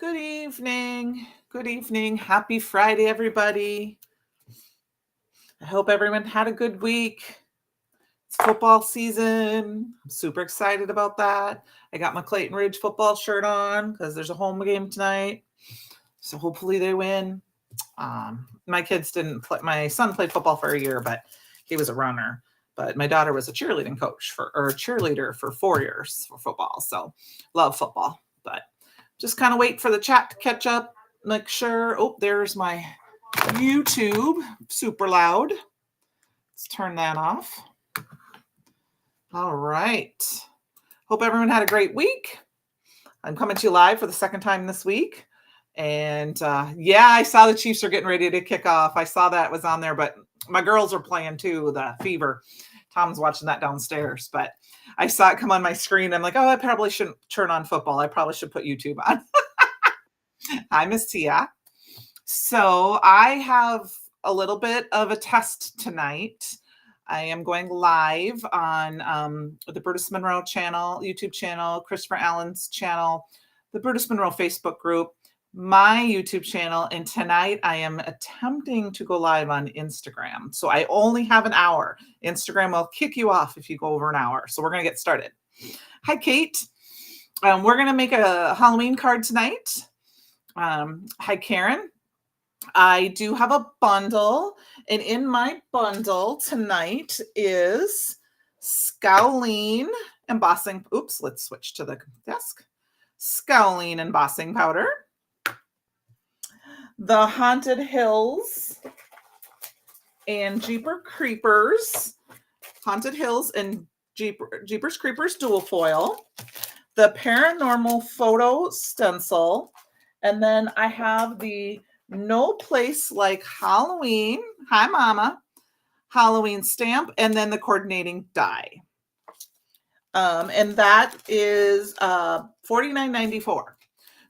Good evening. Good evening. Happy Friday, everybody. I hope everyone had a good week. It's football season. I'm super excited about that. I got my Clayton Ridge football shirt on because there's a home game tonight. So hopefully they win. My kids didn't play. My son played football for a year, but he was a runner. But my daughter was a cheerleading coach or a cheerleader for 4 years for football. So love football. But just kind of wait for the chat to catch up. Make sure. Oh, there's my YouTube. Super loud. Let's turn that off. All right. Hope everyone had a great week. I'm coming to you live for the second time this week. And yeah, I saw the Chiefs are getting ready to kick off. I saw that was on there, but my girls are playing too, the Fever. Tom's watching that downstairs, but I saw it come on my screen. I'm like, oh, I probably shouldn't turn on football. I probably should put YouTube on. Hi, Miss Tia. So I have a little bit of a test tonight. I am going live on the Brutus Monroe channel, YouTube channel, Christopher Allen's channel, the Brutus Monroe Facebook group, my YouTube channel, and tonight I am attempting to go live on Instagram. So I only have an hour. Instagram will kick you off if you go over an hour. So we're going to get started. Hi, Kate. We're going to make a Halloween card tonight. Hi, Karen. I do have a bundle, and in my bundle tonight is Scowling embossing. Oops, let's switch to the desk. Scowling embossing powder, the Haunted Hills and Jeepers Creepers, Haunted Hills and Jeepers Creepers dual foil, the Paranormal Photo stencil, and then I have the No Place Like Halloween, hi mama, Halloween stamp, and then the coordinating die. And that is $49.94.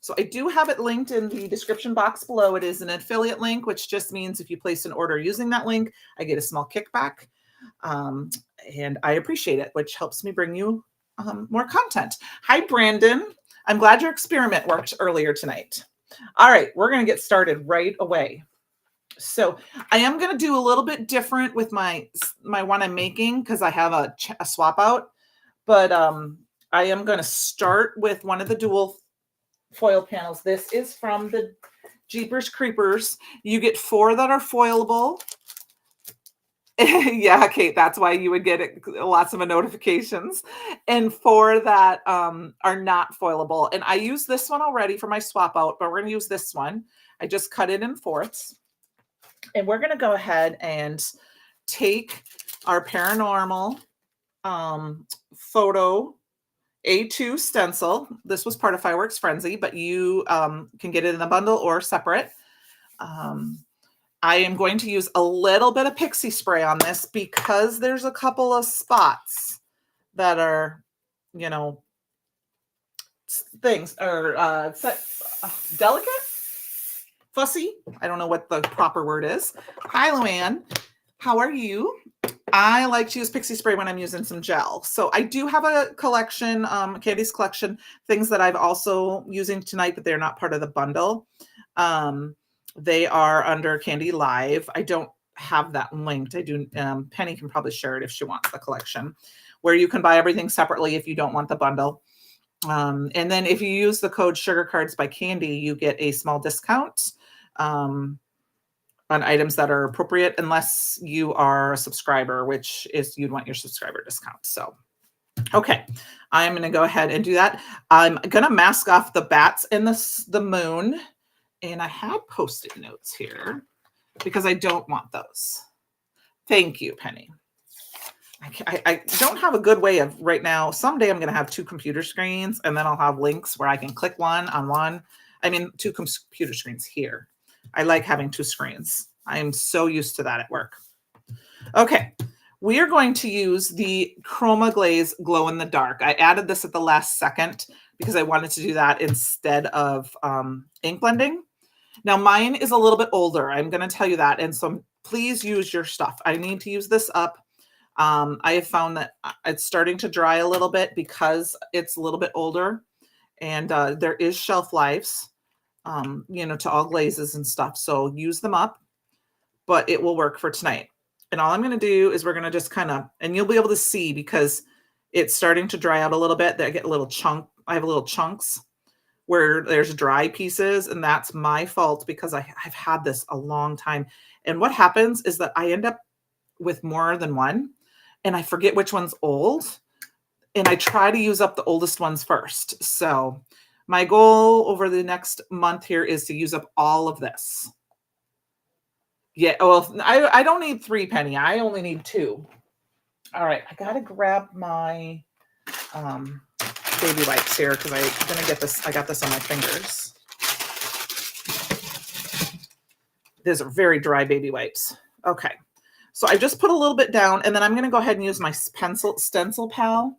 So I do have it linked in the description box below. It is an affiliate link, which just means if you place an order using that link, I get a small kickback. And I appreciate it, which helps me bring you more content. Hi, Brandon. I'm glad your experiment worked earlier tonight. All right, we're going to get started right away. So I am going to do a little bit different with my one I'm making because I have a swap out. But I am going to start with one of the dual foil panels. This is from the Jeepers Creepers. You get 4 that are foilable. Yeah, Kate, that's why you would get lots of notifications. And 4 that are not foilable. And I use this one already for my swap out, but we're going to use this one. I just cut it in 4ths. And we're going to go ahead and take our Paranormal Photo A2 stencil. This was part of Fireworks Frenzy, but you can get it in a bundle or separate. I am going to use a little bit of pixie spray on this because there's a couple of spots that are, things are delicate, fussy. I don't know what the proper word is. Hi, Luann. How are you? I like to use pixie spray when I'm using some gel. So I do have a collection, Candy's collection, things that I've also using tonight, but they're not part of the bundle. They are under Candi Live. I don't have that linked. I do. Penny can probably share it if she wants the collection, where you can buy everything separately if you don't want the bundle. And then if you use the code Sugar Cards by Candi, you get a small discount on items that are appropriate, unless you are a subscriber, which is you'd want your subscriber discount. So, okay, I'm going to go ahead and do that. I'm going to mask off the bats and the moon. And I had Post-it notes here because I don't want those. Thank you, Penny. I don't have a good way of right now. Someday I'm going to have 2 computer screens, and then I'll have links where I can click one on one. I mean, 2 computer screens here. I like having 2 screens. I am so used to that at work. Okay, we are going to use the Chroma Glaze Glow in the Dark. I added this at the last second because I wanted to do that instead of ink blending. Now, mine is a little bit older. I'm going to tell you that. And so please use your stuff. I need to use this up. I have found that it's starting to dry a little bit because it's a little bit older. And there is shelf lives. to all glazes and stuff. So use them up, but it will work for tonight. And all I'm going to do is we're going to just kind of, and you'll be able to see because it's starting to dry out a little bit. That I get a little chunk. I have little chunks where there's dry pieces, and that's my fault because I've had this a long time. And what happens is that I end up with more than one, and I forget which one's old, and I try to use up the oldest ones first. So my goal over the next month here is to use up all of this. Yeah, well, I don't need 3, Penny. I only need 2. All right, I gotta grab my baby wipes here because I'm gonna get this. I got this on my fingers. These are very dry baby wipes. Okay, so I just put a little bit down, and then I'm gonna go ahead and use my stencil pal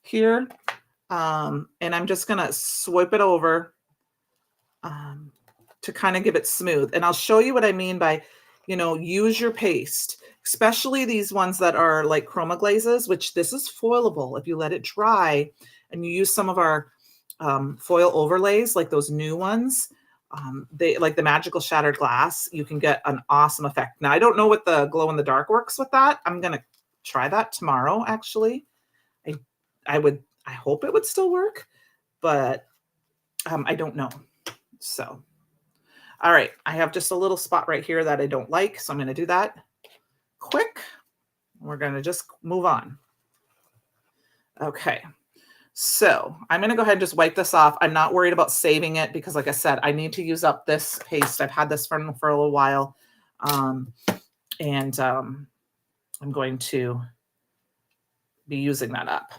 here, and I'm just gonna swipe it over to kind of give it smooth. And I'll show you what I mean by, use your paste, especially these ones that are like chroma glazes, which this is foilable. If you let it dry and you use some of our foil overlays, like those new ones, they like the magical shattered glass, you can get an awesome effect. Now, I don't know what the glow in the dark works with that. I'm going to try that tomorrow. Actually, I hope it would still work, but I don't know. So, all right, I have just a little spot right here that I don't like, so I'm going to do that quick. We're going to just move on. Okay, so I'm going to go ahead and just wipe this off. I'm not worried about saving it because, like I said, I need to use up this paste. I've had this for a little while, and I'm going to be using that up.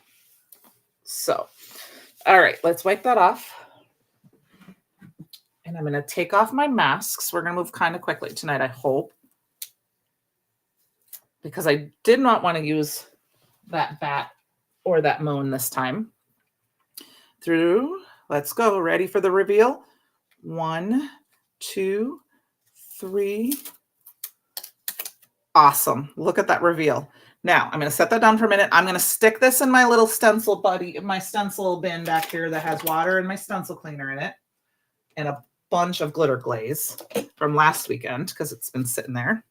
So, all right, let's wipe that off. And I'm going to take off my masks. We're going to move kind of quickly tonight, I hope, because I did not want to use that bat or that moan this time. Let's go. Ready for the reveal? 1, 2, 3. Awesome. Look at that reveal. Now, I'm going to set that down for a minute. I'm going to stick this in my little stencil my stencil bin back here that has water and my stencil cleaner in it, and a bunch of glitter glaze from last weekend because it's been sitting there.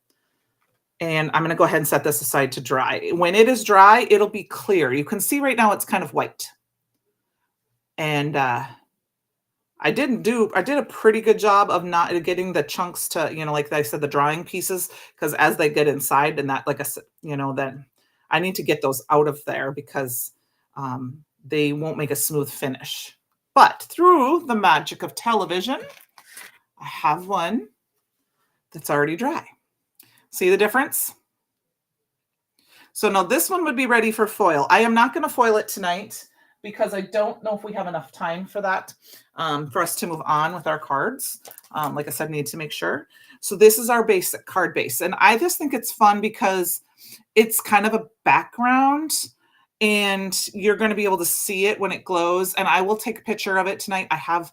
And I'm going to go ahead and set this aside to dry. When it is dry, it'll be clear. You can see right now it's kind of white. And I did a pretty good job of not getting the chunks to, like I said, the drying pieces, because as they get inside and that, like I said, then I need to get those out of there because they won't make a smooth finish. But through the magic of television, I have one that's already dry. See the difference? So now this one would be ready for foil. I am not going to foil it tonight because I don't know if we have enough time for that, for us to move on with our cards. Like I said, need to make sure. So this is our basic card base. And I just think it's fun because it's kind of a background and you're going to be able to see it when it glows. And I will take a picture of it tonight. I have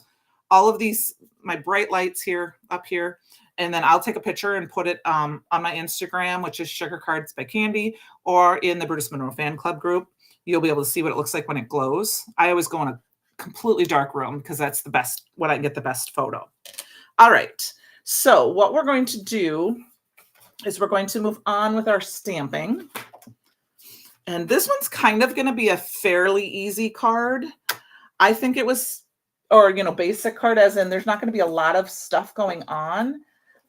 all of these, my bright lights here, up here. And then I'll take a picture and put it on my Instagram, which is Sugar Cards by Candi, or in the Brutus Monroe fan club group. You'll be able to see what it looks like when it glows. I always go in a completely dark room because that's the best, when I can get the best photo. All right. So what we're going to do is we're going to move on with our stamping. And this one's kind of going to be a fairly easy card. I think it was, or, basic card, as in there's not going to be a lot of stuff going on.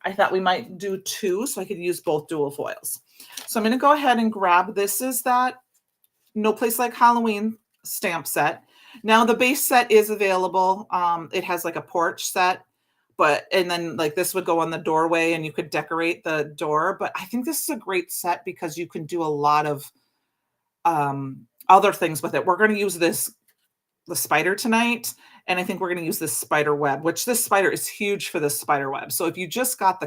I thought we might do 2 so I could use both dual foils. So I'm going to go ahead and grab, this is that No Place Like Halloween stamp set. Now the base set is available. It has like a porch set, and then like this would go on the doorway and you could decorate the door. But I think this is a great set because you can do a lot of other things with it. We're going to use the spider tonight. And I think we're going to use this spider web, which this spider is huge for this spider web. So if you just got the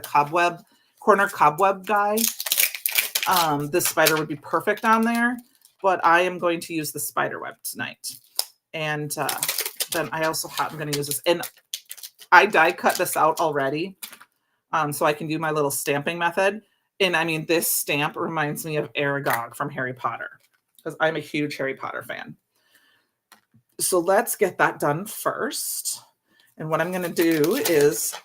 corner cobweb die, this spider would be perfect on there. But I am going to use the spider web tonight. And then I'm going to use this. And I die cut this out already so I can do my little stamping method. And I mean, this stamp reminds me of Aragog from Harry Potter because I'm a huge Harry Potter fan. So let's get that done first. And what I'm going to do is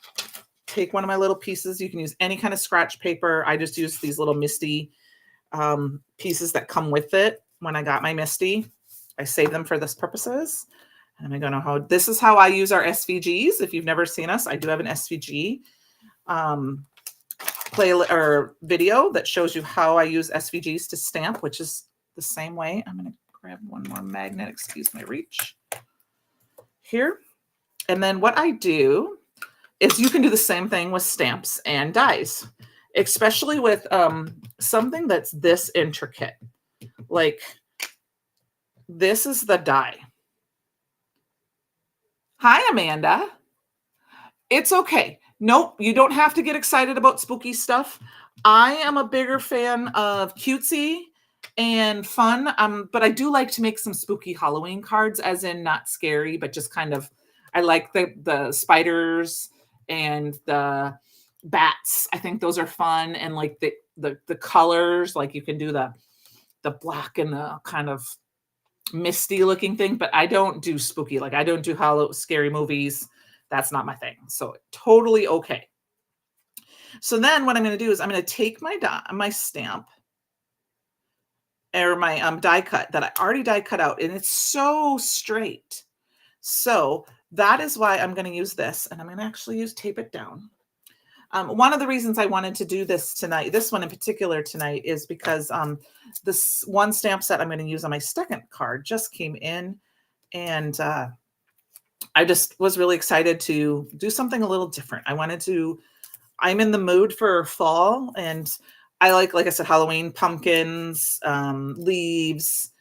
take one of my little pieces. You can use any kind of scratch paper. I just use these little Misty pieces that come with it. When I got my Misty, I saved them for this purposes. And I'm going to this is how I use our SVGs. If you've never seen us, I do have an SVG play or video that shows you how I use SVGs to stamp, which is the same way. I'm going to grab one more magnet, excuse my reach here. And then what I do is you can do the same thing with stamps and dies, especially with something that's this intricate. Like this is the die. Hi, Amanda. It's okay. Nope, you don't have to get excited about spooky stuff. I am a bigger fan of cutesy and fun, but I do like to make some spooky Halloween cards, as in not scary, but just kind of, I like the spiders and the bats. I think those are fun, and like the colors, like you can do the black and the kind of misty looking thing, but I don't do spooky. Like I don't do scary movies. That's not my thing. So totally okay. So then what I'm going to do is I'm going to take my stamp or my die cut that I already die cut out, and it's so straight. So that is why I'm going to use this, and I'm going to actually tape it down. One of the reasons I wanted to do this tonight, this one in particular tonight, is because this one stamp set I'm going to use on my second card just came in, and I just was really excited to do something a little different. I'm in the mood for fall, and I like I said, Halloween, pumpkins, leaves.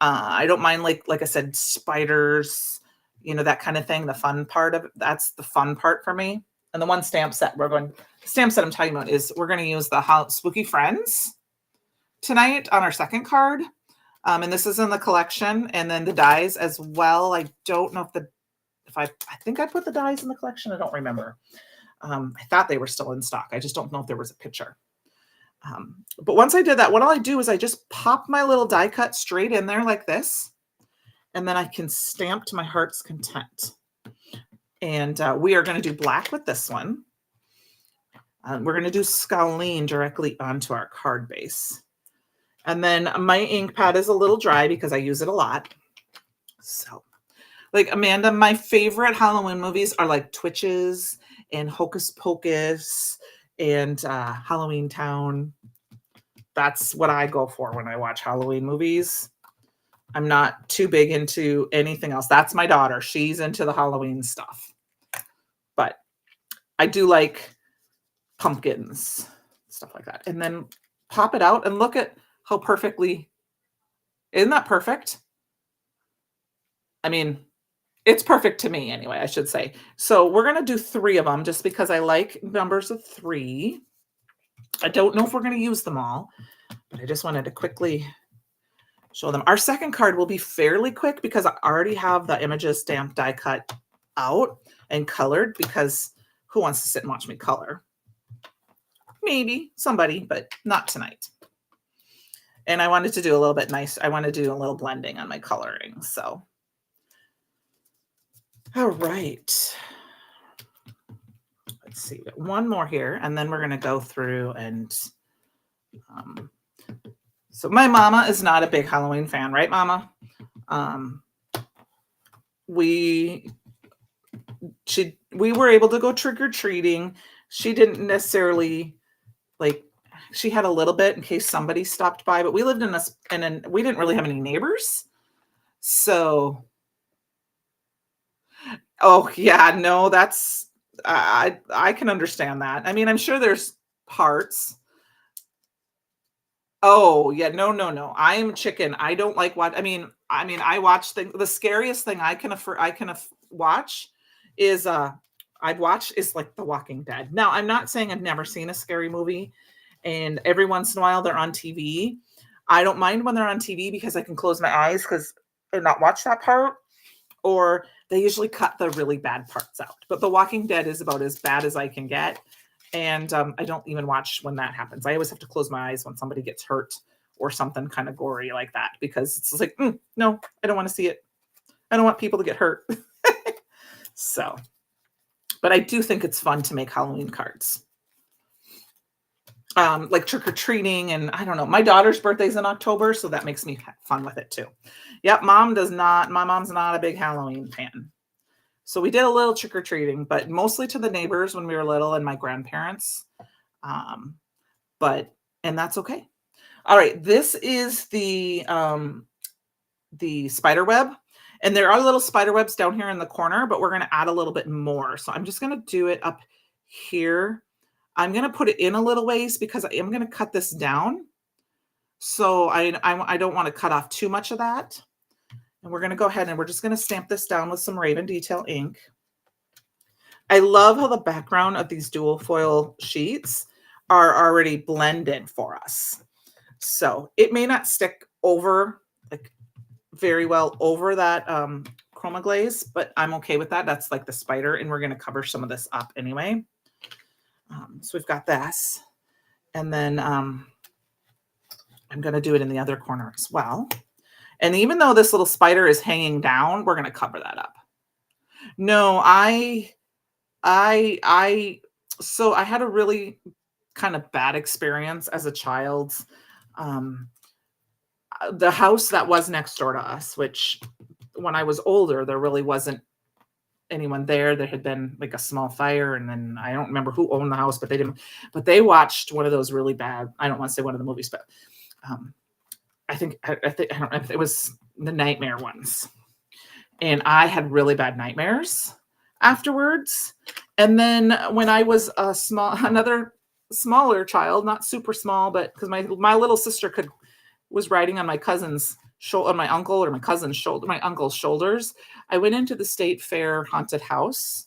I don't mind, like I said, spiders, that kind of thing. The fun part of it, that's the fun part for me. And the one stamp set the stamp set I'm talking about is we're going to use the Spooky Friends tonight on our second card. And this is in the collection, and then the dies as well. I don't know if I think I put the dies in the collection. I don't remember. I thought they were still in stock. I just don't know if there was a picture. But once I did that, what I do is I just pop my little die cut straight in there like this, and then I can stamp to my heart's content. And we are going to do black with this one. We're going to do Scalene directly onto our card base. And then my ink pad is a little dry because I use it a lot. So, like Amanda, my favorite Halloween movies are like Twitches and Hocus Pocus and Halloween Town. That's what I go for when I watch Halloween movies. I'm not too big into anything else. That's my daughter. She's into the Halloween stuff. But I do like pumpkins, stuff like that. And then pop it out and look at how perfectly, isn't that perfect? I mean, it's perfect to me anyway, I should say. So we're going to do 3 of them just because I like numbers of 3. I don't know if we're going to use them all, but I just wanted to quickly show them. Our second card will be fairly quick because I already have the images stamped, die cut out and colored, because who wants to sit and watch me color? Maybe somebody, but not tonight. And I wanted to do a little bit nice. I want to do a little blending on my coloring. So, all right. Let's see. One more here, and then we're going to go through and so my mama is not a big Halloween fan, right, Mama? We were able to go trick-or-treating. She didn't necessarily, like, she had a little bit in case somebody stopped by, but we lived and we didn't really have any neighbors. So, oh yeah, no, that's, I can understand that. I mean, I'm sure there's parts. Oh yeah, no. I'm chicken. I don't like what, I mean, I watch things. The scariest thing I can watch is like The Walking Dead. Now, I'm not saying I've never seen a scary movie, and every once in a while they're on TV. I don't mind when they're on TV because I can close my eyes and not watch that part, or they usually cut the really bad parts out. But The Walking Dead is about as bad as I can get. And I don't even watch when that happens. I always have to close my eyes when somebody gets hurt or something kind of gory like that, because it's just like, no, I don't want to see it. I don't want people to get hurt. So, But I do think it's fun to make Halloween cards. Like trick-or-treating, and I don't know. My daughter's birthday's in October, so that makes me fun with it too. Yep, my mom's not a big Halloween fan. So we did a little trick-or-treating, but mostly to the neighbors when we were little and my grandparents. And that's okay. All right, this is the spider web. And there are little spider webs down here in the corner, but we're going to add a little bit more. So I'm just going to do it up here. I'm going to put it in a little ways because I am going to cut this down. So I don't want to cut off too much of that. And we're going to go ahead and we're just going to stamp this down with some Raven Detail ink. I love how the background of these dual foil sheets are already blended for us. So it may not stick over like very well over that chroma glaze, but I'm okay with that. That's like the spider, and we're going to cover some of this up anyway. So we've got this, and then I'm going to do it in the other corner as well. And even though this little spider is hanging down, we're going to cover that up. No, so I had a really kind of bad experience as a child. The house that was next door to us, which when I was older, there really wasn't anyone there. There had been like a small fire, and then I don't remember who owned the house, but they watched one of those really bad, I don't want to say one of the movies, but I don't know if it was the nightmare ones. And I had really bad nightmares afterwards. And then when I was another smaller child, not super small, but because my little sister was riding on my cousin's shoulder, on my uncle or my cousin's shoulder, my uncle's shoulders. I went into the State Fair haunted house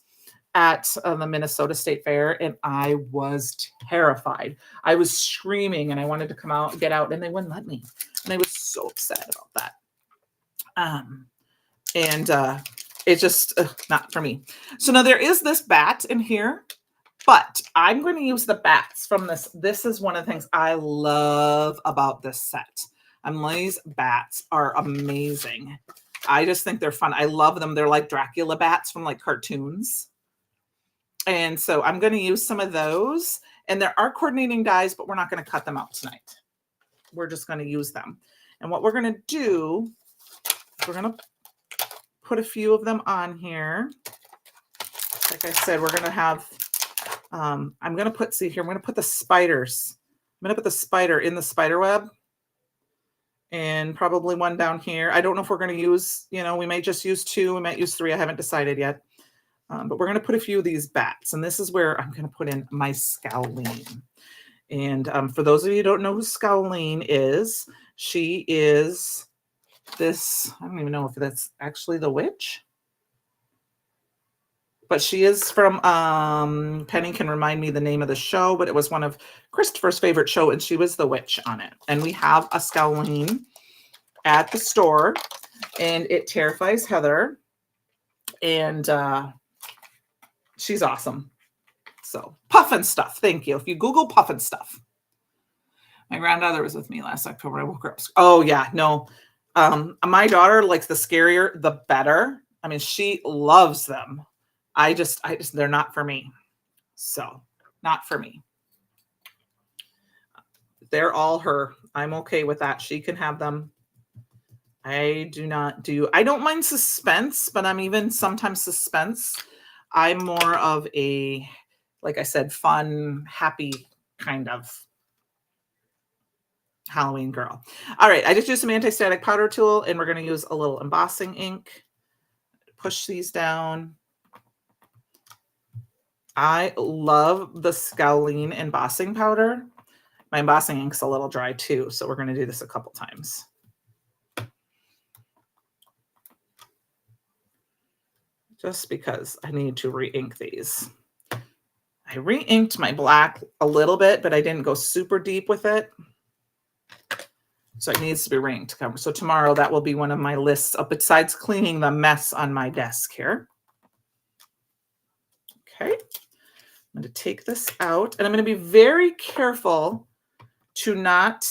at the Minnesota State Fair, and I was terrified. I was screaming, and I wanted to get out, and they wouldn't let me. And I was so upset about that. It's just not for me. So now there is this bat in here, but I'm going to use the bats from this. This is one of the things I love about this set. These bats are amazing. I just think they're fun. I love them. They're like Dracula bats from like cartoons. And so I'm going to use some of those. And there are coordinating dies, but we're not going to cut them out tonight. We're just going to use them. And what we're going to do, we're going to put a few of them on here. Like I said, we're going to have, I'm going to put, see here, I'm going to put the spiders. I'm going to put the spider in the spider web. And probably one down here. I don't know if we're going to use, we might just use 2. We might use 3. I haven't decided yet. But we're going to put a few of these bats. And this is where I'm going to put in my Scowleen. And for those of you who don't know who Scowleen is, she is this, I don't even know if that's actually the witch. But she is from, Penny can remind me the name of the show, but it was one of Christopher's favorite show, and she was the witch on it. And we have a Scowleen at the store, and it terrifies Heather. And she's awesome. So, Puffin Stuff. Thank you. If you Google Puffin Stuff. My granddaughter was with me last October. I woke her up. Oh, yeah. No. My daughter likes the scarier, the better. I mean, she loves them. I just, they're not for me. So, not for me. They're all her. I'm okay with that. She can have them. I don't mind suspense, but I'm even sometimes suspense. I'm more of a, like I said, fun, happy kind of Halloween girl. All right. I just used some anti-static powder tool, and we're going to use a little embossing ink. Push these down. I love the Scowleen embossing powder. My embossing ink's a little dry too, so we're going to do this a couple times. Just because I need to re-ink these. I re-inked my black a little bit, but I didn't go super deep with it. So it needs to be re-inked. So tomorrow that will be one of my lists up besides cleaning the mess on my desk here. Okay. I'm going to take this out, and I'm going to be very careful to not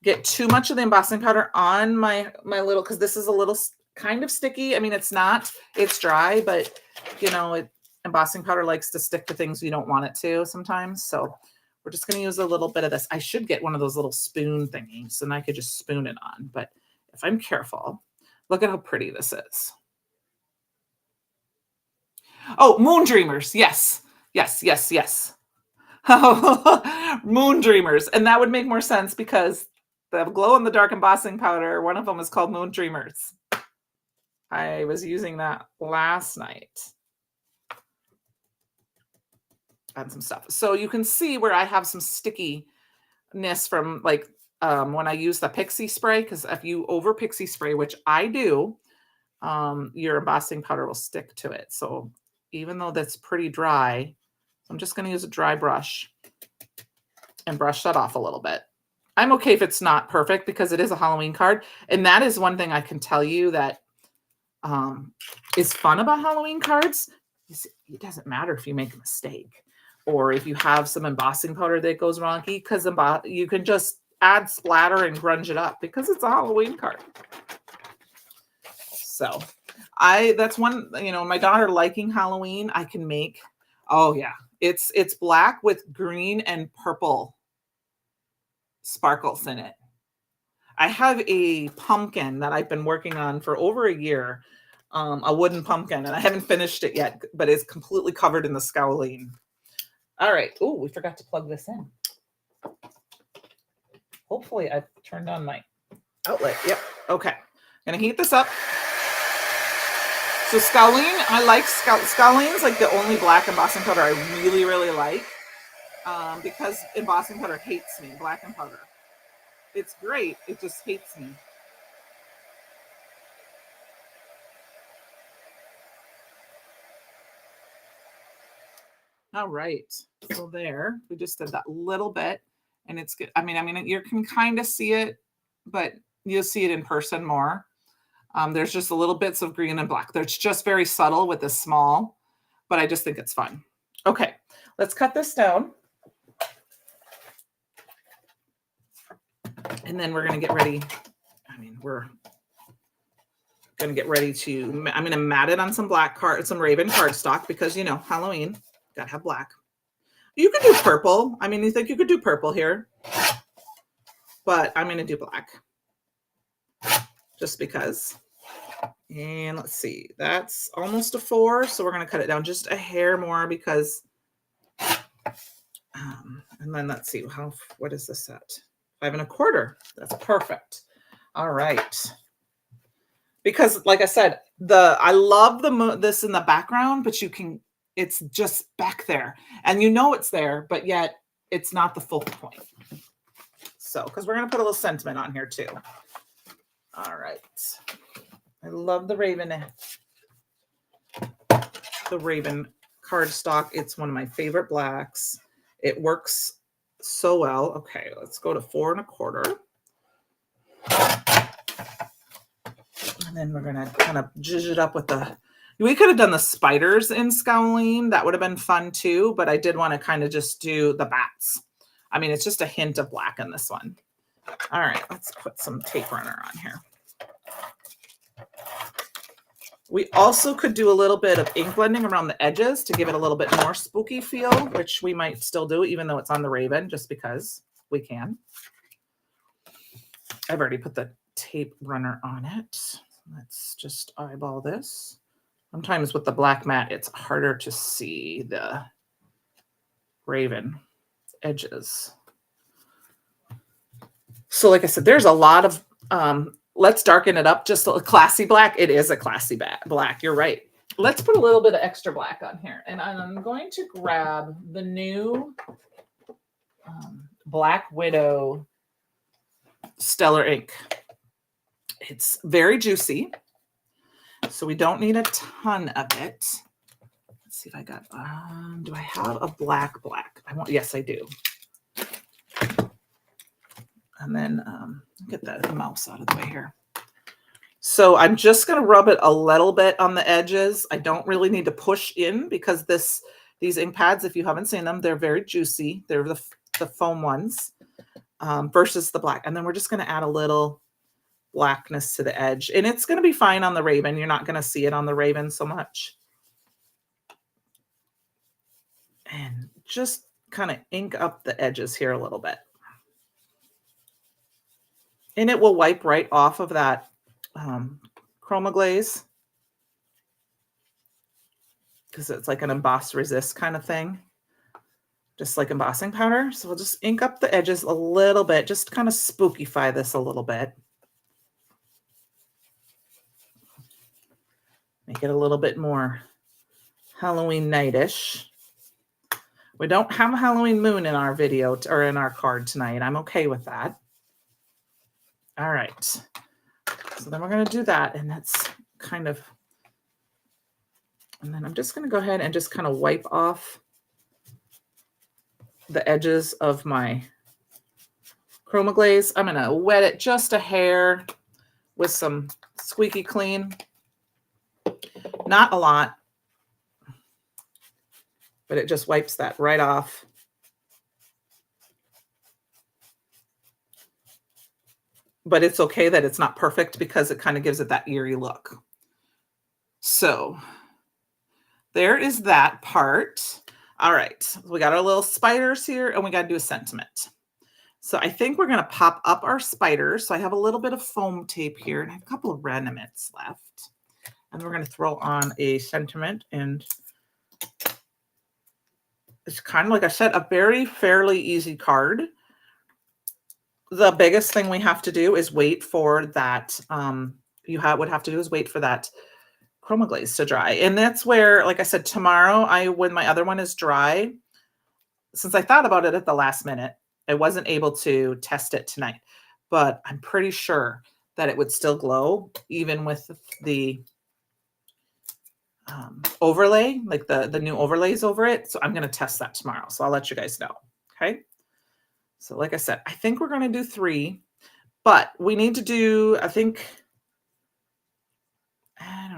get too much of the embossing powder on my little, because this is a little kind of sticky. I mean, it's not, it's dry, but you know, embossing powder likes to stick to things you don't want it to sometimes. So we're just going to use a little bit of this. I should get one of those little spoon thingies and I could just spoon it on. But if I'm careful, look at how pretty this is. Oh, moon dreamers. Yes. Yes, yes, yes. Moon dreamers. And that would make more sense because the glow in the dark embossing powder, one of them is called moon dreamers. I was using that last night on some stuff. So you can see where I have some stickiness from like when I use the pixie spray, because if you over pixie spray, which I do, your embossing powder will stick to it. So even though that's pretty dry, I'm just going to use a dry brush and brush that off a little bit. I'm okay if it's not perfect because it is a Halloween card. And that is one thing I can tell you that is fun about Halloween cards. It doesn't matter if you make a mistake or if you have some embossing powder that goes wonky, because you can just add splatter and grunge it up because it's a Halloween card. So that's one, you know, my daughter liking Halloween, I can make, oh yeah, it's black with green and purple sparkles in it. I have a pumpkin that I've been working on for over a year, a wooden pumpkin, and I haven't finished it yet, but it's completely covered in the scoulin. All right. Oh, we forgot to plug this in. Hopefully I've turned on my outlet. Yep. Okay. I'm going to heat this up. So scoulin, I like scoulin's like the only black embossing powder I really, really like, because embossing powder hates me, blackened powder. It's great. It just hates me. All right. So there, we just did that little bit and it's good. I mean, you can kind of see it, but you'll see it in person more. There's just a little bits of green and black. There's just very subtle with this small, but I just think it's fun. Okay, let's cut this down. And then we're going to get ready. We're going to get ready to, I'm going to mat it on some some Raven cardstock because, you know, Halloween, got to have black. You could do purple. I mean, you think you could do purple here, but I'm going to do black just because. And let's see, that's almost a 4. So we're going to cut it down just a hair more because, and then let's see, what is this at? 5 1/4. That's perfect. All right. Because like I said, I love this in the background, but it's just back there and you know it's there, but yet it's not the focal point. So, because we're going to put a little sentiment on here too. All right. I love the Raven cardstock. It's one of my favorite blacks. It works so well. Okay, let's go to 4 1/4. And then we're going to kind of zhuzh it up with we could have done the spiders in scoulin. That would have been fun too, but I did want to kind of just do the bats. I mean, it's just a hint of black in this one. All right, let's put some tape runner on here. We also could do a little bit of ink blending around the edges to give it a little bit more spooky feel, which we might still do even though it's on the Raven, just because we can. I've already put the tape runner on it. Let's just eyeball this. Sometimes with the black mat, it's harder to see the Raven edges. So like I said, there's a lot of, let's darken it up just a classy black. It is a classy black. You're right. Let's put a little bit of extra black on here. And I'm going to grab the new Black Widow Stellar ink. It's very juicy, so we don't need a ton of it. Let's see if I got, do I have a black? Yes, I do. And then get the mouse out of the way here. So I'm just going to rub it a little bit on the edges. I don't really need to push in because these ink pads, if you haven't seen them, they're very juicy. They're the foam ones versus the black. And then we're just going to add a little blackness to the edge. And it's going to be fine on the Raven. You're not going to see it on the Raven so much. And just kind of ink up the edges here a little bit. And it will wipe right off of that chroma glaze because it's like an emboss resist kind of thing, just like embossing powder. So we'll just ink up the edges a little bit, just kind of spookify this a little bit. Make it a little bit more Halloween nightish. We don't have a Halloween moon in our video or in our card tonight. I'm okay with that. All right. So then we're going to do that. And that's kind of, and then I'm just going to go ahead and just kind of wipe off the edges of my chroma glaze. I'm going to wet it just a hair with some squeaky clean. Not a lot, but it just wipes that right off. But it's okay that it's not perfect because it kind of gives it that eerie look. So there is that part. All right, we got our little spiders here and we got to do a sentiment. So I think we're going to pop up our spiders. So I have a little bit of foam tape here and I have a couple of randomits left. And we're going to throw on a sentiment, and it's kind of, like I said, a very fairly easy card. The biggest thing we have to do is wait for that. Would have to do is wait for that chroma glaze to dry. And that's where, like I said, tomorrow, when my other one is dry, since I thought about it at the last minute, I wasn't able to test it tonight, but I'm pretty sure that it would still glow even with the overlay, like the new overlays over it. So I'm going to test that tomorrow. So I'll let you guys know. Okay. So like I said, I think we're going to do 3, but we need to do, I don't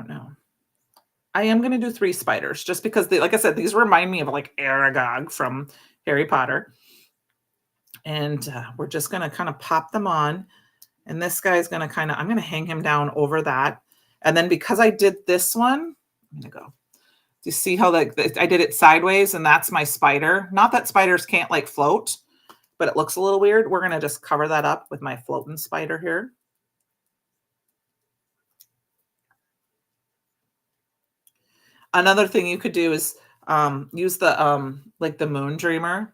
know. I am going to do 3 spiders just because like I said, these remind me of like Aragog from Harry Potter. And we're just going to kind of pop them on. And this guy is going to I'm going to hang him down over that. And then because I did this one, I'm going to go. Do you see how I did it sideways and that's my spider? Not that spiders can't like float, but it looks a little weird. We're going to just cover that up with my floating spider here. Another thing you could do is use the like the Moon Dreamer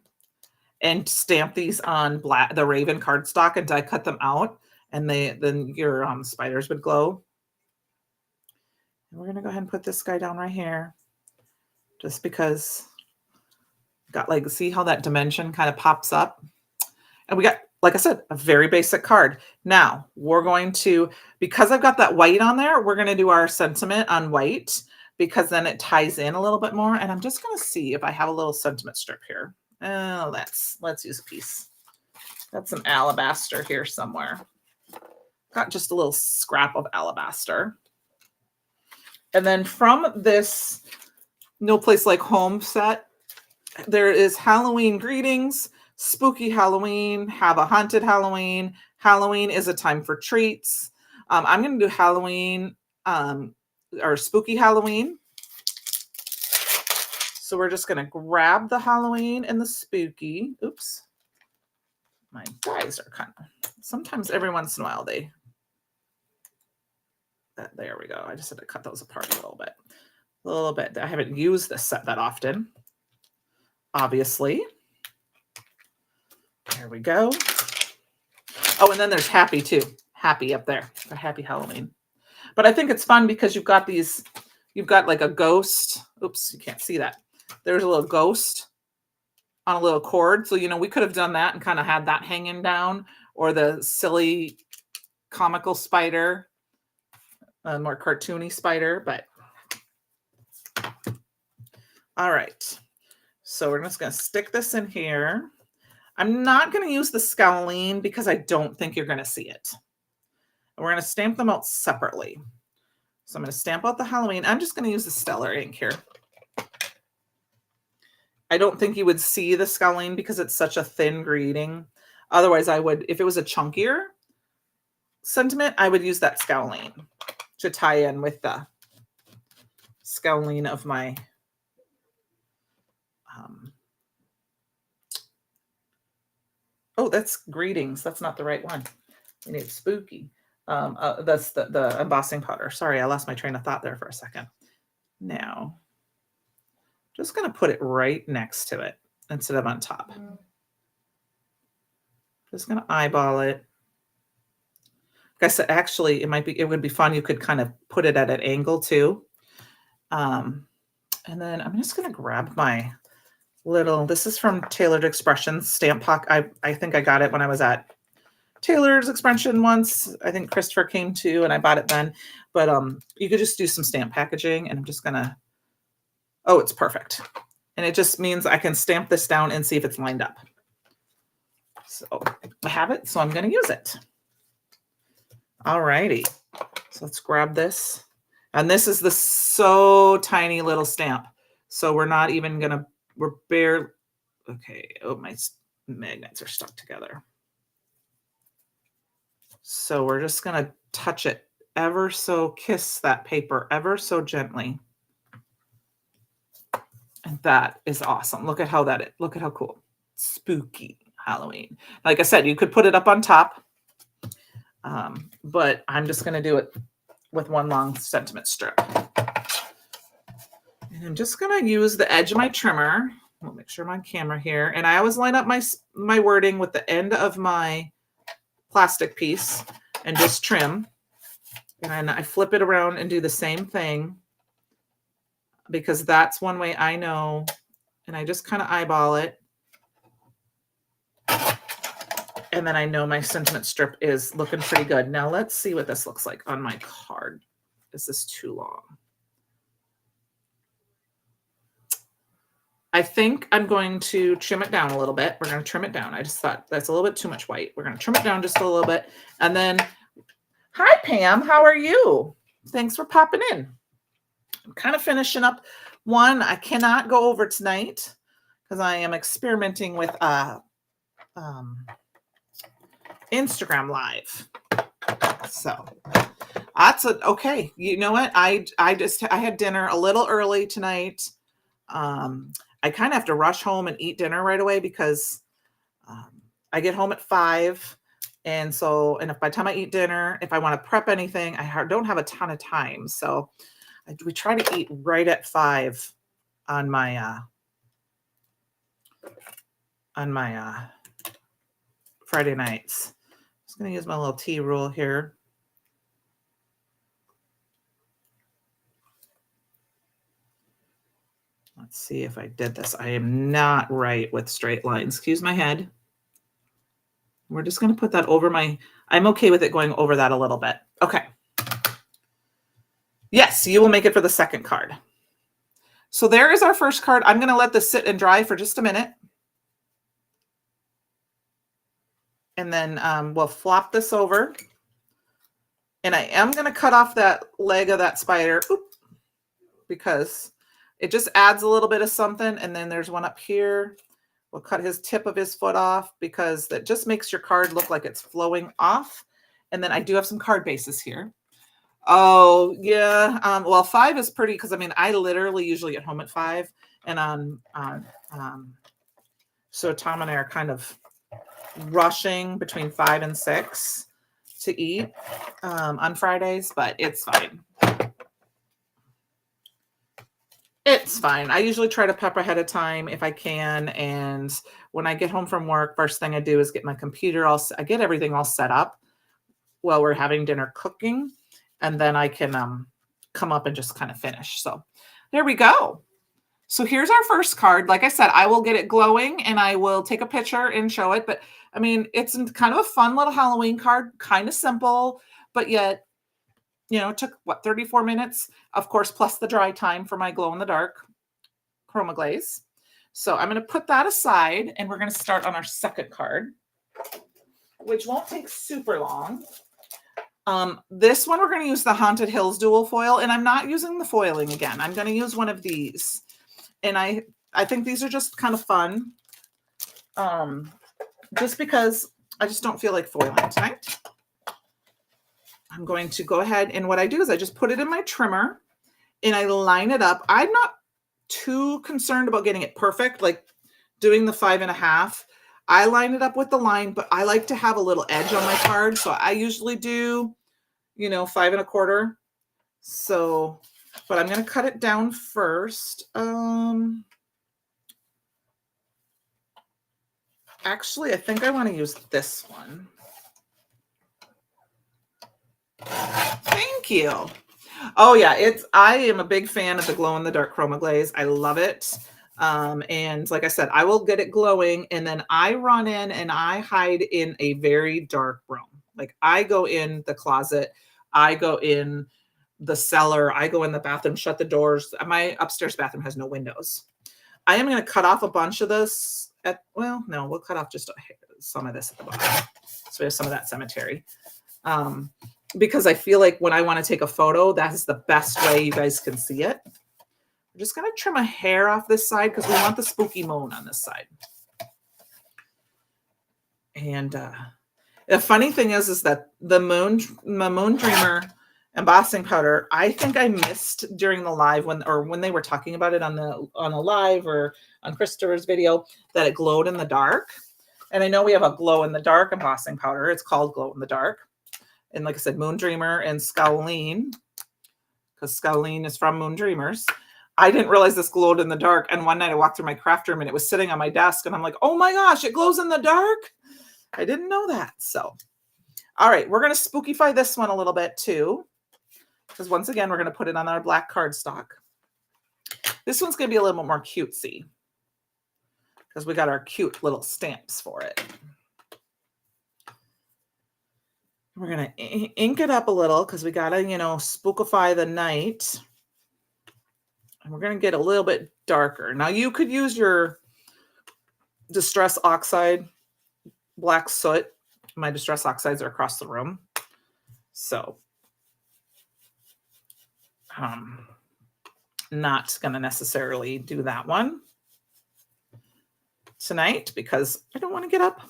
and stamp these on the Raven cardstock and die cut them out, and then your spiders would glow. And we're gonna go ahead and put this guy down right here, just because got like, see how that dimension kind of pops up, and we got, like I said, a very basic card. Now we're going to, because I've got that white on there, we're gonna do our sentiment on white because then it ties in a little bit more. And I'm just gonna see if I have a little sentiment strip here. Oh, let's use a piece. Got some alabaster here somewhere. Got just a little scrap of alabaster. And then from this No Place Like Home set, there is Halloween greetings, spooky Halloween, have a haunted Halloween. Halloween is a time for treats. I'm going to do Halloween or spooky Halloween. So we're just going to grab the Halloween and the spooky. Oops. My guys are kind of, sometimes every once in a while there we go. I just had to cut those apart a little bit. I haven't used this set that often, obviously. There we go. Oh, and then there's Happy too. Happy up there. A Happy Halloween. But I think it's fun because you've got like a ghost. Oops, you can't see that. There's a little ghost on a little cord. So, we could have done that and kind of had that hanging down, or the silly comical spider, a more cartoony spider, but all right. So we're just going to stick this in here. I'm not going to use the Scowleen because I don't think you're going to see it. And we're going to stamp them out separately. So I'm going to stamp out the Halloween. I'm just going to use the Stellar ink here. I don't think you would see the Scowleen because it's such a thin greeting. Otherwise, I would, if it was a chunkier sentiment, I would use that Scowleen to tie in with the Scowleen of my Oh, that's greetings. That's not the right one. We need spooky. That's the embossing powder. Sorry, I lost my train of thought there for a second. Now, just going to put it right next to it instead of on top. Just going to eyeball it. Like I said, actually, it would be fun. You could kind of put it at an angle too. And then I'm just going to grab my this is from Tailored Expressions stamp pocket. I think I got it when I was at Taylor's Expression once. I think Christopher came too, and I bought it then. But you could just do some stamp packaging, and I'm just gonna. Oh, it's perfect, and it just means I can stamp this down and see if it's lined up. So I have it, so I'm gonna use it. All righty, so let's grab this, and this is the so tiny little stamp, so we're not even gonna. We're barely. Okay. Oh, my magnets are stuck together. So we're just going to touch it ever so, kiss that paper ever so gently. And that is awesome. Look at how look at how cool. Spooky Halloween. Like I said, you could put it up on top. But I'm just going to do it with one long sentiment strip. And I'm just going to use the edge of my trimmer. I'll make sure I'm on camera here. And I always line up my wording with the end of my plastic piece and just trim. And I flip it around and do the same thing because that's one way I know. And I just kind of eyeball it. And then I know my sentiment strip is looking pretty good. Now let's see what this looks like on my card. Is this too long? I think I'm going to trim it down a little bit. We're going to trim it down. I just thought that's a little bit too much white. We're going to trim it down just a little bit. And then, hi, Pam. How are you? Thanks for popping in. I'm kind of finishing up one I cannot go over tonight because I am experimenting with Instagram Live. So that's okay. You know what? I had dinner a little early tonight. I kind of have to rush home and eat dinner right away because I get home at 5. And if by the time I eat dinner, if I want to prep anything, I don't have a ton of time. So we try to eat right at 5 on my Friday nights. I'm just going to use my little T rule here. Let's see if I did this. I am not right with straight lines. Excuse my head. We're just going to put that over I'm okay with it going over that a little bit. Okay. Yes, you will make it for the second card. So there is our first card. I'm going to let this sit and dry for just a minute. And then we'll flop this over. And I am going to cut off that leg of that spider because it just adds a little bit of something. And then there's one up here. We'll cut his tip of his foot off because that just makes your card look like it's flowing off. And then I do have some card bases here. Oh, yeah. Well, 5 is pretty because, I literally usually get home at 5. And so Tom and I are kind of rushing between 5 and 6 to eat on Fridays, but it's fine. It's fine. I usually try to prep ahead of time if I can. And when I get home from work, first thing I do is get my computer I get everything all set up while we're having dinner cooking. And then I can come up and just kind of finish. So there we go. So here's our first card. Like I said, I will get it glowing and I will take a picture and show it. But it's kind of a fun little Halloween card, kind of simple, but yet, it took 34 minutes, of course, plus the dry time for my glow in the dark chroma glaze. So I'm going to put that aside and we're going to start on our second card, which won't take super long. This one, we're going to use the Haunted Hills dual foil, and I'm not using the foiling again. I'm going to use one of these. And I think these are just kind of fun. Just because I just don't feel like foiling tonight. I'm going to go ahead and what I do is I just put it in my trimmer and I line it up. I'm not too concerned about getting it perfect, like doing the 5.5. I line it up with the line, but I like to have a little edge on my card. So I usually do, 5.25. So, but I'm going to cut it down first. Actually, I think I want to use this one. Thank you. Oh yeah, I am a big fan of the glow in the dark chroma glaze. I love it. And like I said, I will get it glowing and then I run in and I hide in a very dark room. Like I go in the closet, I go in the cellar, I go in the bathroom, shut the doors. My upstairs bathroom has no windows. I am going to cut off a bunch of this we'll cut off just some of this at the bottom. So we have some of that cemetery. Because I feel like when I want to take a photo, that's the best way you guys can see it. I'm just going to trim a hair off this side because we want the spooky moon on this side. And the funny thing is that the moon dreamer embossing powder, I think I missed during the live when they were talking about it on a live or on Christopher's video that it glowed in the dark. And I know we have a glow in the dark embossing powder. It's called glow in the dark. And like I said, Moon Dreamer and Scowleen, because Scowleen is from Moon Dreamers. I didn't realize this glowed in the dark. And one night I walked through my craft room and it was sitting on my desk. And I'm like, oh my gosh, it glows in the dark. I didn't know that. So, all right, we're going to spookify this one a little bit too. Because once again, we're going to put it on our black cardstock. This one's going to be a little bit more cutesy. Because we got our cute little stamps for it. We're going to ink it up a little because we got to, spookify the night. And we're going to get a little bit darker. Now, you could use your Distress Oxide black soot. My Distress Oxides are across the room. So, not going to necessarily do that one tonight because I don't want to get up.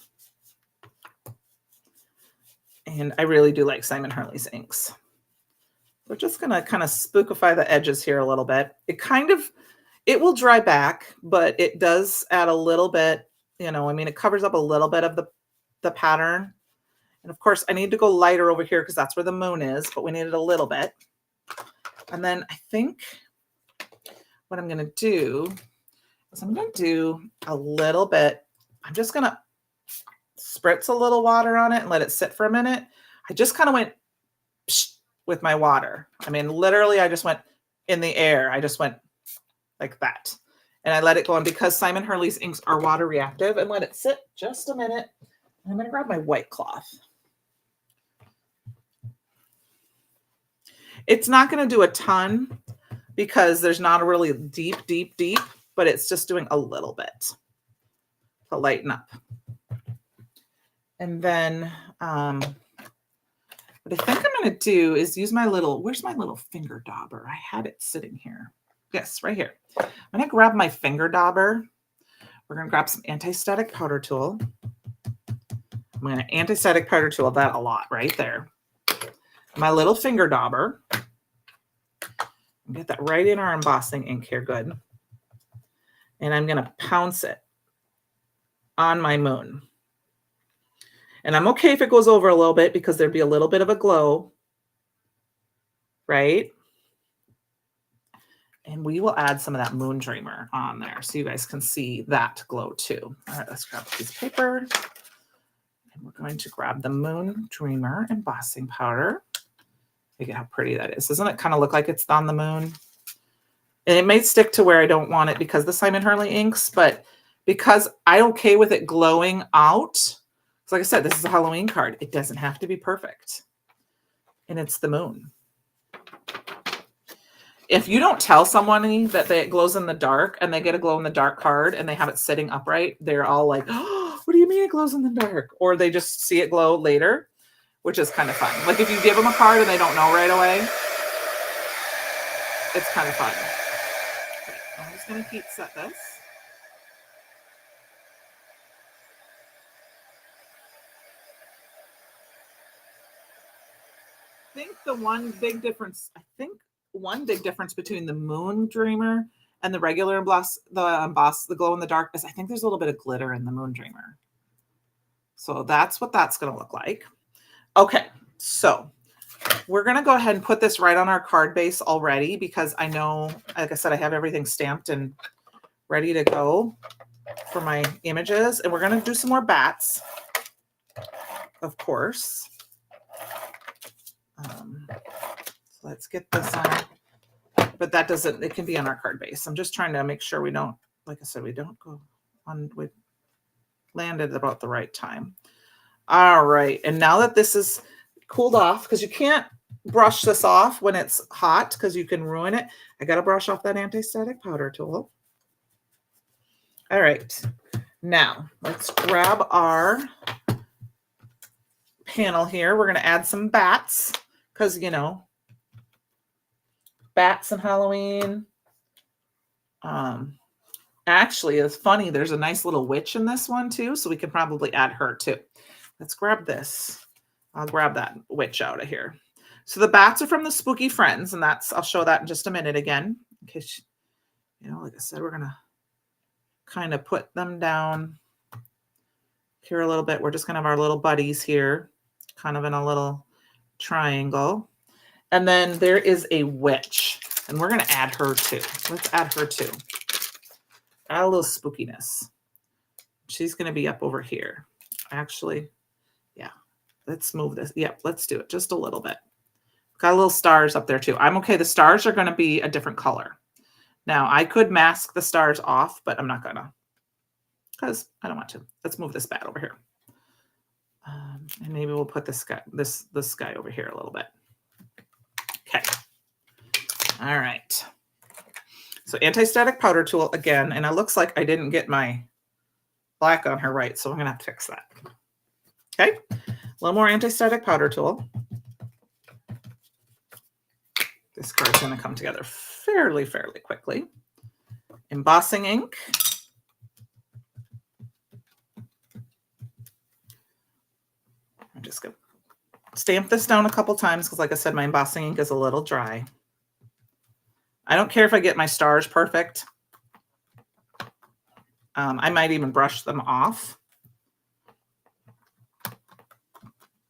And I really do like Simon Hurley's inks. We're just going to kind of spookify the edges here a little bit. It will dry back, but it does add a little bit, it covers up a little bit of the pattern. And of course, I need to go lighter over here because that's where the moon is, but we needed a little bit. And then I think what I'm going to do is I'm going to do a little bit. I'm just going to spritz a little water on it and let it sit for a minute. I just kind of went with my water. I mean, literally, I just went in the air. I just went like that. And I let it go on because Simon Hurley's inks are water reactive and let it sit just a minute. I'm going to grab my white cloth. It's not going to do a ton because there's not a really deep, but it's just doing a little bit to lighten up. And then what I think I'm going to do is use where's my little finger dauber? I had it sitting here. Yes, right here. I'm going to grab my finger dauber. We're going to grab some anti-static powder tool. I'm going to anti-static powder tool that a lot right there. My little finger dauber. Get that right in our embossing ink here, good. And I'm going to pounce it on my moon. And I'm okay if it goes over a little bit because there'd be a little bit of a glow, right? And we will add some of that Moon Dreamer on there so you guys can see that glow too. All right, let's grab a piece of paper. And we're going to grab the Moon Dreamer embossing powder. Look at how pretty that is. Doesn't it kind of look like it's on the moon? And it may stick to where I don't want it because the Simon Hurley inks, but because I'm okay with it glowing out, so like I said, this is a Halloween card. It doesn't have to be perfect. And it's the moon. If you don't tell someone that it glows in the dark and they get a glow in the dark card and they have it sitting upright, they're all like, oh, what do you mean it glows in the dark? Or they just see it glow later, which is kind of fun. Like if you give them a card and they don't know right away, it's kind of fun. Okay, I'm just going to heat set this. I think one big difference between the Moon Dreamer And the regular emboss, the glow in the dark is, I think there's a little bit of glitter in the Moon Dreamer. So that's what that's going to look like. Okay, so we're going to go ahead and put this right on our card base already because I know, like I said, I have everything stamped and ready to go for my images. And we're going to do some more bats, of course. So let's get this on. But that doesn't, it can be on our card base. I'm just trying to make sure we don't, like I said, we don't go on, we landed about the right time. All right. And now that this is cooled off, because you can't brush this off when it's hot because you can ruin it. I got to brush off that anti-static powder tool. All right. Now let's grab our panel here. We're going to add some bats because, you know, bats and Halloween. Actually, it's funny. There's a nice little witch in this one too, so we can probably add her too. Let's grab this. I'll grab that witch out of here. So the bats are from the Spooky Friends, and that's, I'll show that in just a minute again. In case, you know, like I said, we're gonna kind of put them down here a little bit. We're just gonna have our little buddies here, kind of in a little triangle. And then there is a witch, and we're gonna add her too. Let's add her too. Add a little spookiness. She's gonna be up over here. Actually, yeah, let's move this. Yep, let's do it just a little bit. Got little stars up there too. I'm okay. The stars are gonna be a different color. Now I could mask the stars off, but I'm not gonna, because I don't want to. Let's move this bat over here. And maybe we'll put this guy over here a little bit. Okay. All right. So anti-static powder tool again, and it looks like I didn't get my black on her right, so I'm gonna have to fix that. Okay, a little more anti-static powder tool. This card's gonna come together fairly quickly. Embossing ink. I'm just gonna stamp this down a couple times because, like I said, my embossing ink is a little dry. I don't care if I get my stars perfect. I might even brush them off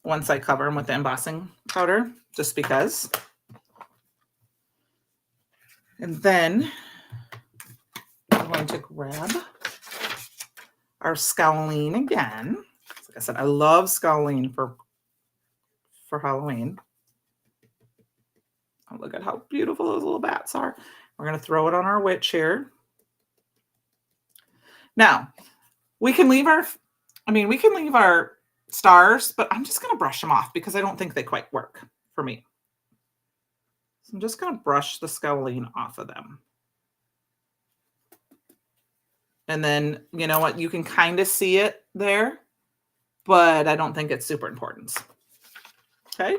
once I cover them with the embossing powder, just because. And then I'm going to grab our Scowling again. Like I said, I love Scowling for Halloween. Oh, look at how beautiful those little bats are. We're going to throw it on our witch here. Now, we can leave our stars, but I'm just going to brush them off because I don't think they quite work for me. So I'm just going to brush the Scowling off of them. And then, you know what? You can kind of see it there, but I don't think it's super important. Okay.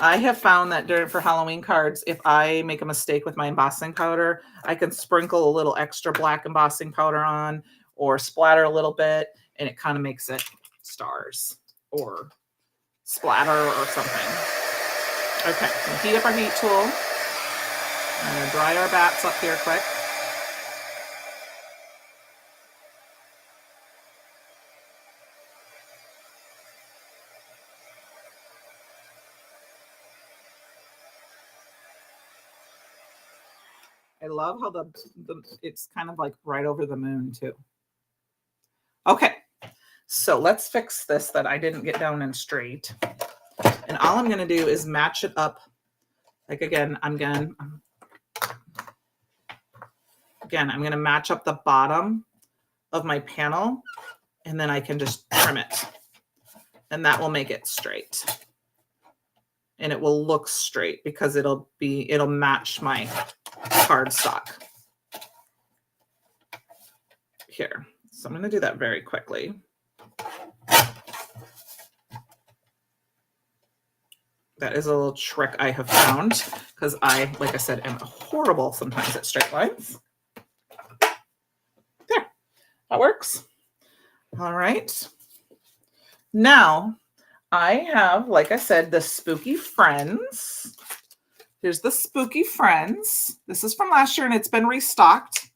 I have found that for Halloween cards, if I make a mistake with my embossing powder, I can sprinkle a little extra black embossing powder on or splatter a little bit, and it kind of makes it stars or splatter or something. Okay, so heat up our heat tool. I'm going to dry our bats up here quick. I love how it's kind of like right over the moon too. Okay, so let's fix this that I didn't get down and straight. And all I'm going to do is match it up. Like again, I'm going to match up the bottom of my panel, and then I can just trim it. And that will make it straight. And it will look straight because it'll match my cardstock here. So I'm going to do that very quickly. That is a little trick I have found because I, like I said, am horrible sometimes at straight lines. There, that works. All right. Now I have, like I said, the Spooky Friends. Here's the Spooky Friends. This is from last year and it's been restocked.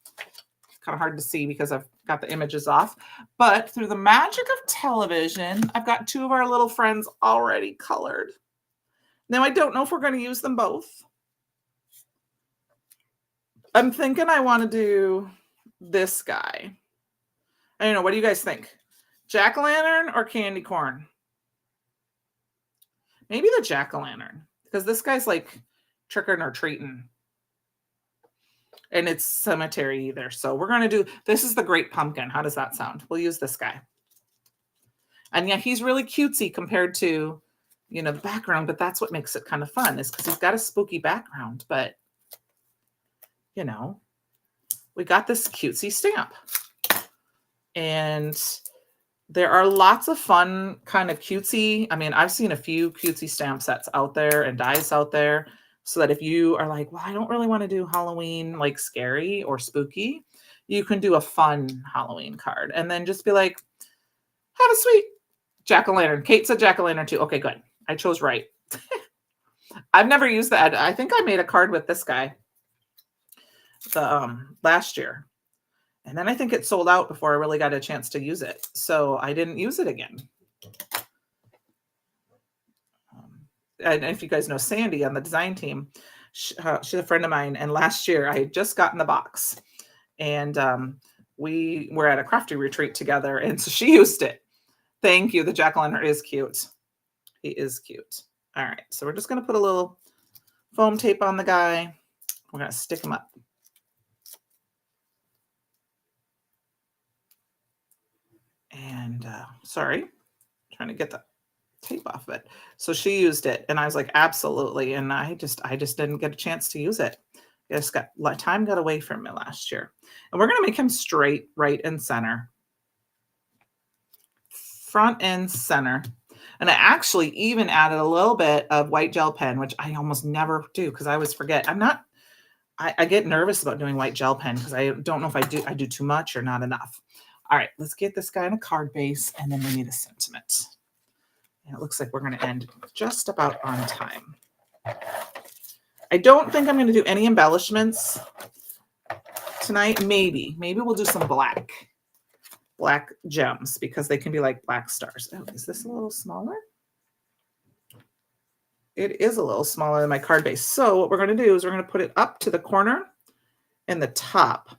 Kind of hard to see because I've got the images off. But through the magic of television, I've got two of our little friends already colored. Now, I don't know if we're going to use them both. I'm thinking I want to do this guy. I don't know. What do you guys think? Jack-o'-lantern or candy corn? Maybe the jack-o'-lantern, because this guy's like tricking or treating. And it's cemetery either. So we're going to do, this is the Great Pumpkin. How does that sound? We'll use this guy. And yeah, he's really cutesy compared to, you know, the background, but that's what makes it kind of fun is because he's got a spooky background. But, you know, we got this cutesy stamp. And there are lots of fun kind of cutesy. I mean, I've seen a few cutesy stamp sets out there and dies out there. So that if you are like, well, I don't really want to do Halloween like scary or spooky, you can do a fun Halloween card and then just be like, have a sweet jack-o'-lantern. Kate said jack-o'-lantern too. Okay, good. I chose right. I've never used that. I think I made a card with this guy the last year. And then I think it sold out before I really got a chance to use it. So I didn't use it again. And if you guys know Sandy on the design team, she's a friend of mine. And last year I had just gotten the box and we were at a crafty retreat together. And so she used it. Thank you. The jack-o'-lantern is cute. He is cute. All right. So we're just going to put a little foam tape on the guy. We're going to stick him up. And sorry, trying to get the tape off of it. So she used it and I was like, absolutely. And I just didn't get a chance to use it. I just time got away from me last year. And we're going to make him straight, right and center. Front and center. And I actually even added a little bit of white gel pen, which I almost never do because I always forget. I get nervous about doing white gel pen because I don't know if I do too much or not enough. All right, let's get this guy in a card base and then we need a sentiment. And it looks like we're going to end just about on time. I don't think I'm going to do any embellishments tonight. Maybe we'll do some black gems because they can be like black stars. Oh, is this a little smaller? It is a little smaller than my card base. So what we're going to do is we're going to put it up to the corner and the top.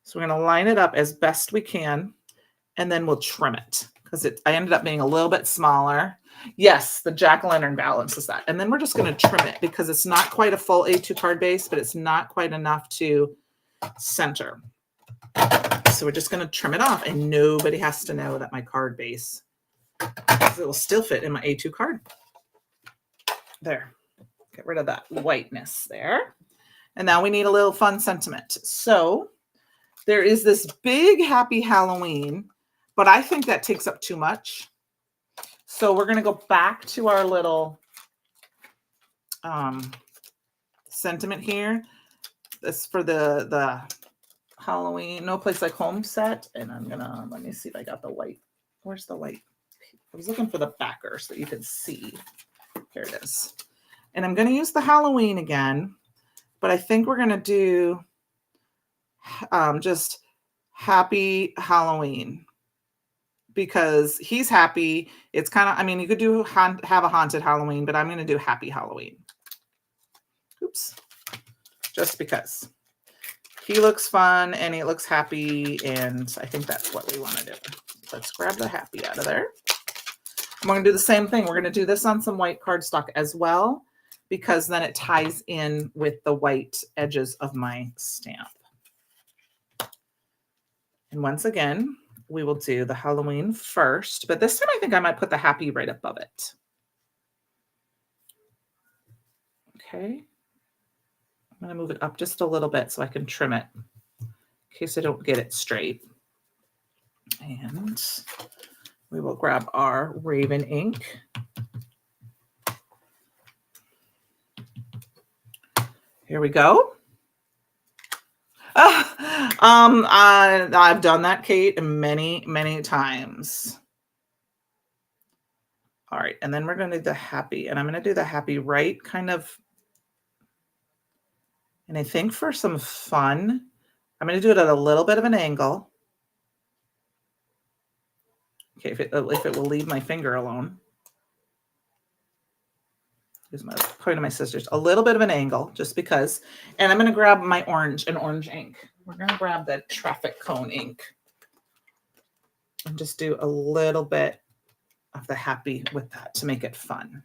So we're going to line it up as best we can and then we'll trim it. Because I ended up being a little bit smaller. Yes, the jack-o'-lantern balances that. And then we're just going to trim it because it's not quite a full A2 card base, but it's not quite enough to center. So we're just going to trim it off and nobody has to know that my card base, it will still fit in my A2 card. There. Get rid of that whiteness there. And now we need a little fun sentiment. So there is this big happy Halloween. But I think that takes up too much. So we're going to go back to our little sentiment here. This for the Halloween No Place Like Home set. And I'm going to, let me see if I got the white. Where's the white? I was looking for the backer so that you could see. Here it is. And I'm going to use the Halloween again. But I think we're going to do just Happy Halloween. Because he's happy. It's kind of, I mean, you could do have a haunted Halloween, but I'm going to do Happy Halloween. Oops. Just because. He looks fun and he looks happy. And I think that's what we want to do. Let's grab the happy out of there. And we're going to do the same thing. We're going to do this on some white cardstock as well, because then it ties in with the white edges of my stamp. And once again, we will do the Halloween first, but this time I think I might put the happy right above it. Okay. I'm going to move it up just a little bit so I can trim it in case I don't get it straight. And we will grab our Raven ink. Here we go. I've done that, Kate, many, many times. All right, and then we're going to do the happy, and I'm going to do the happy right kind of, and I think for some fun, I'm going to do it at a little bit of an angle. Okay, if it will leave my finger alone. Here's my point of my scissors, a little bit of an angle, just because. And I'm going to grab my orange ink. We're going to grab the traffic cone ink and just do a little bit of the happy with that to make it fun.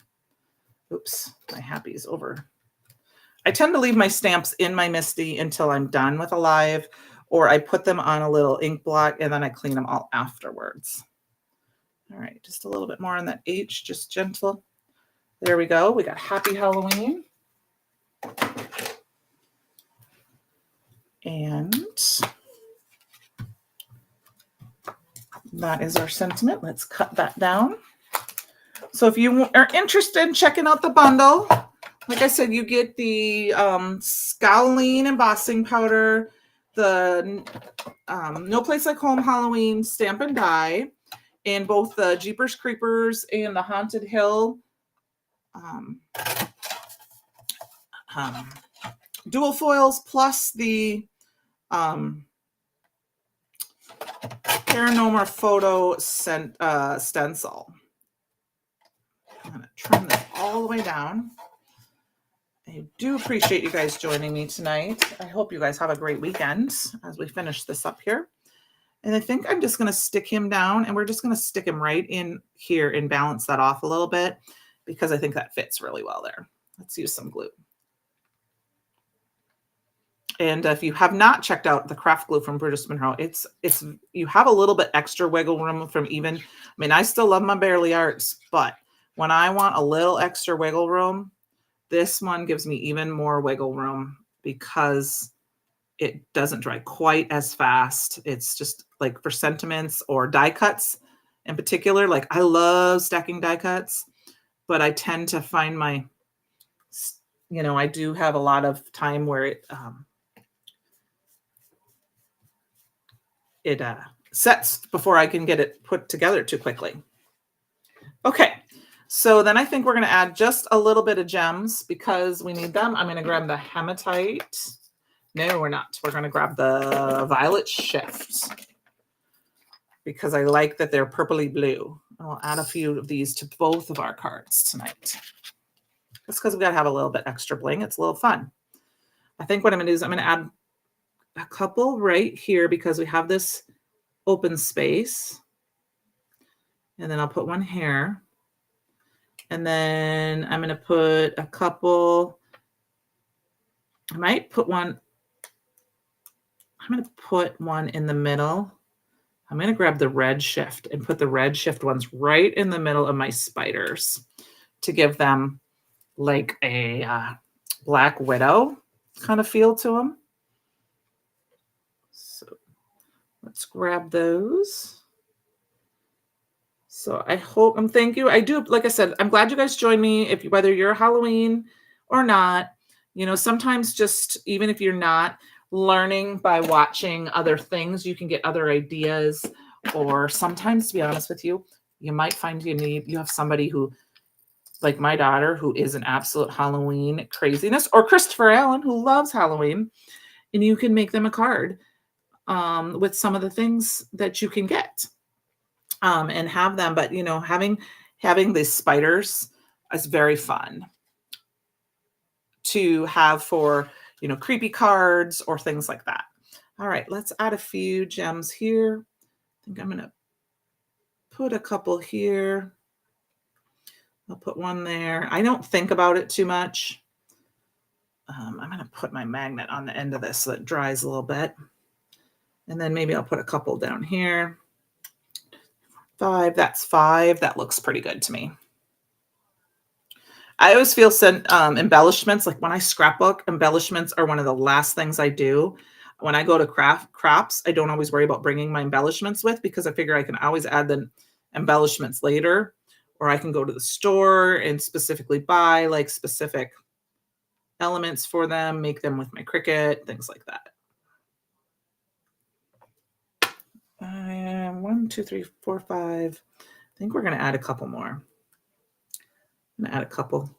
Oops, my happy's over. I tend to leave my stamps in my MISTI until I'm done with Alive, or I put them on a little ink blot and then I clean them all afterwards. All right, just a little bit more on that H, just gentle. There we go. We got Happy Halloween. And that is our sentiment. Let's cut that down. So if you are interested in checking out the bundle, like I said, you get the Scowling embossing powder, the No Place Like Home Halloween stamp and die, and both the Jeepers Creepers and the Haunted Hill dual foils, plus the Paranormal Photo stencil. I'm going to trim this all the way down. I do appreciate you guys joining me tonight. I hope you guys have a great weekend as we finish this up here. And I think I'm just going to stick him down, and we're just going to stick him right in here and balance that off a little bit because I think that fits really well there. Let's use some glue. And if you have not checked out the craft glue from Brutus Monroe, it's you have a little bit extra wiggle room from even, I mean, I still love my Barely Arts, but when I want a little extra wiggle room, this one gives me even more wiggle room because it doesn't dry quite as fast. It's just like for sentiments or die cuts in particular. Like I love stacking die cuts, but I tend to find my, I do have a lot of time where it sets before I can get it put together too quickly. Okay, so then I think we're going to add just a little bit of gems because we need them. I'm going to grab the hematite. No, we're not. We're going to grab the violet shift because I like that they're purpley blue. And we'll add a few of these to both of our cards tonight. Just because we got to have a little bit extra bling. It's a little fun. I think what I'm going to do is I'm going to add a couple right here because we have this open space. And then I'll put one here. And then I'm going to put a couple. I might put one. I'm going to put one in the middle. I'm going to grab the red shift and put the red shift ones right in the middle of my spiders to give them like a Black Widow kind of feel to them. So let's grab those. So I hope, thank you. I do, like I said, I'm glad you guys joined me. Whether you're Halloween or not, sometimes just even if you're not learning by watching other things, you can get other ideas. Or sometimes, to be honest with you, you might find you have somebody who, like my daughter, who is an absolute Halloween craziness, or Christopher Allen, who loves Halloween, and you can make them a card with some of the things that you can get. And have them, but having these spiders is very fun to have for creepy cards or things like that. All right, let's add a few gems here. I think I'm gonna put a couple here. I'll put one there. I don't think about it too much. I'm gonna put my magnet on the end of this so it dries a little bit, and then maybe I'll put a couple down here. 5, that's 5. That looks pretty good to me. I always feel embellishments, like when I scrapbook, embellishments are one of the last things I do. When I go to crafts, I don't always worry about bringing my embellishments with because I figure I can always add the embellishments later, or I can go to the store and specifically buy like specific elements for them, make them with my Cricut, things like that. 1, 2, 3, 4, 5. I think we're going to add a couple more. I'm going to add a couple.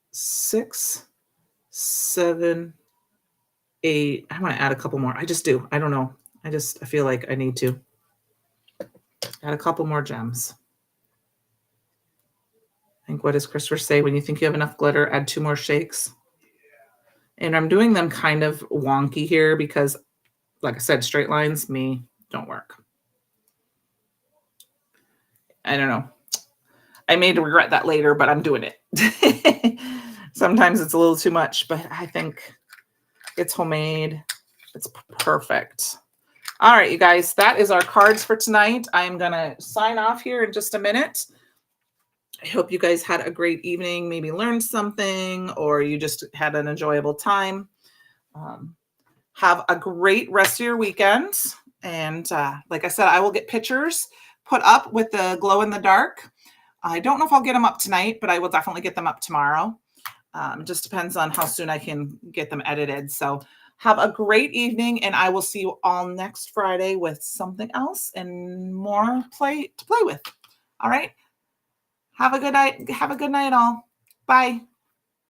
6, 7, 8. I want to add a couple more. I just do. I don't know. I feel like I need to add a couple more gems. I think, what does Christopher say? When you think you have enough glitter, add 2 more shakes. And I'm doing them kind of wonky here because, like I said, straight lines, don't work. I don't know. I may regret that later, but I'm doing it. Sometimes it's a little too much, but I think it's homemade. It's perfect. All right, you guys, that is our cards for tonight. I'm going to sign off here in just a minute. I hope you guys had a great evening, maybe learned something, or you just had an enjoyable time. Have a great rest of your weekend. And like I said, I will get pictures put up with the glow in the dark. I don't know if I'll get them up tonight, but I will definitely get them up tomorrow. It just depends on how soon I can get them edited. So have a great evening, and I will see you all next Friday with something else and more to play with. All right. Have a good night. Have a good night, all. Bye.